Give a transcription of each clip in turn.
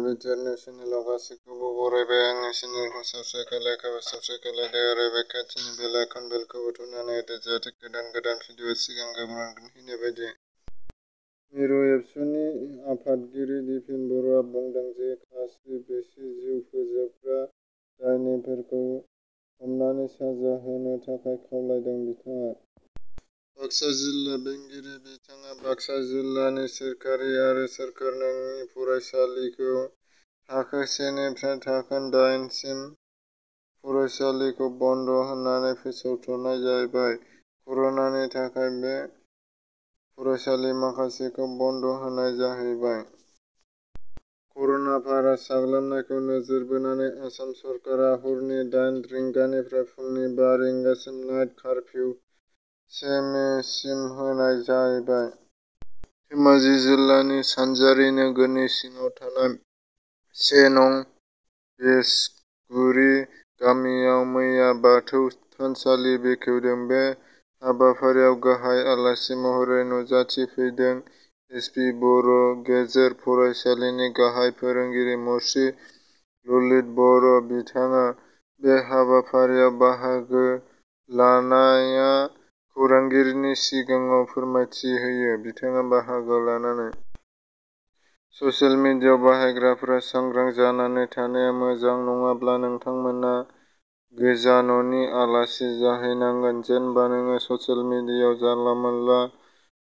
बिटिआरनि चेनेलाव गासैखौबो बरायबाय। आंनि चेनेलखौ साबस्क्राइब खालायदो आरो बे खाथिनि बेल आइकन बेलखौबो थुनानै होदो जाहाथे गोदान भिडिअ सिगां गोमोरनाय बायदि। मिरु एबसुनि आफादगिरि दिपेन बर'आ बुंदों दि खासि-बिसि जिउ फोजोबग्रा दायनिगिरिफोरखौ हमनानै साजा होनो थाखाय खावलायदों। बिथाङा बाक्सा जिल्ला बेंगिरि। बिथाङा बाक्सा जिल्लानि सोरखारि आरो सोरखार नङि फरायसालिखौ थाखो 1 निफ्राय थाखो 8 सिम फरायसालिखौ बन्द होननानै फोसावथ'नाय जाबाय। कर'नानि थाखाय बे फरायसालि माखासेखौ बन्द होनाय जाहैबाय। कर'ना भाइरास साग्लोबनायखौ नोजोर बोनानै आसाम सरकारा हरनि 8 रिंगानिफ्राय फुंनि 5 रिंगासिम नाइट काफिउ 1 मेसिम होनाय जाबाय। धेमाजि जिल्लानि सानजारि नोगोरनि सिङाव थानाय 1 नं. बेसगुरि गामियाव मैया बाथौ थानसालि बेखेवदों। बे हाबाफारियाव गाहाय आलासि महरै नुजाथिफैदों एस. पि. बर' गेजेर फरायसालिनि गाहाय फोरोंगिरि मुस्रि ललित बर'। बिथाङा बे हाबाफारियाव बाहागो लानाया खौरांगिरिनि सिगाङाव फोरमायथि होयो। बिथाङा बाहागो लानानै ससियेल मिडिया बाहायग्राफोरा सांग्रां जानानै थानाया मोजां नङाब्ला नोंथांमोना गोजाननि आलासि जाहैनांगोन। जेनेबा नोङो ससियेल मिडियायाव जानला-मोनला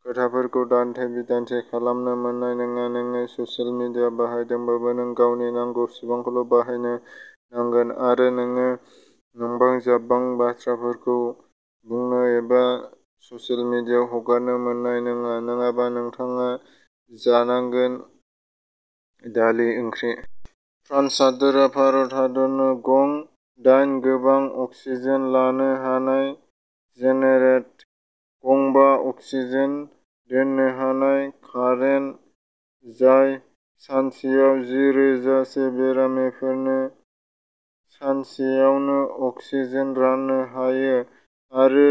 खोथाफोरखौ दान्थे-बिदान्थे खालामनो मोननाय नङा। नोङो ससियेल मिडिया बाहायदोंबाबो नों गावनि नांगौसिबांखौल बाहायनो नांगोन आरो नोङो नंबां-जाबां बाथ्राफोरखौ बुंनो एबा ससियेल मिडियायाव हगारनो मोननाय नङा। नङाबा नोंथाङा जानांगोन दालि ओंख्रि। फ्रान्स हादोरआ भारत हादरनो गं 8 गोबां अक्सिजेन लानो हानाय जेनेरेटर, गं 5 अक्सिजेन दोननो हानाय कारेन्ट, जाय सानसेयाव 10,000 सो बेरामिफोरनो सानसेयावनो अक्सिजेन राननो हायो आरो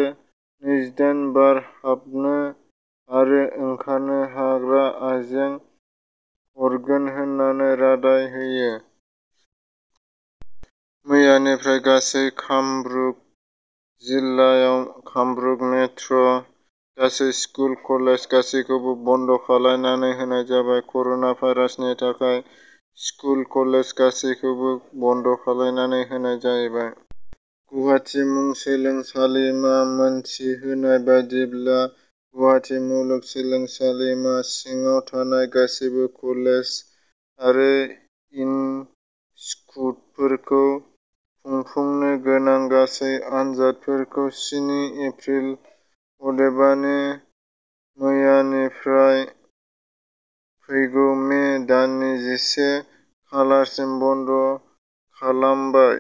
28 बार हाबनो आरो ओंखारनो हाग्रा आइजें हरगोन होनना रादाय होयो। मैयानिफ्राय गासै कामरुप जिल्लायाव कामरुप मेट्र' गासै स्कुल कलेज गासैखौबो बन्द खालामनानै होनाय जाबाय। कर'ना भाइरासनि थाखाय स्कुल कलेज गासैखौबो बन्द खालामनानै होनाय जाबाय। गुवाहाटी मुलुगसोलोंसालिमा मोनथिहोनाय बायदिब्ला गुवाहाटी मुलुगसोलोंसालिमा सिङाव थानाय गासैबो कलेज आरो इनस्टिट्युटफोरखौ खुंफुंनो गोनां गासै आनजादफोरखौ 7 एप्रिल अदेबानि मैयानिफ्राय फैगौ मे दाननि 11 खालारसिम बन्द खालामबाय।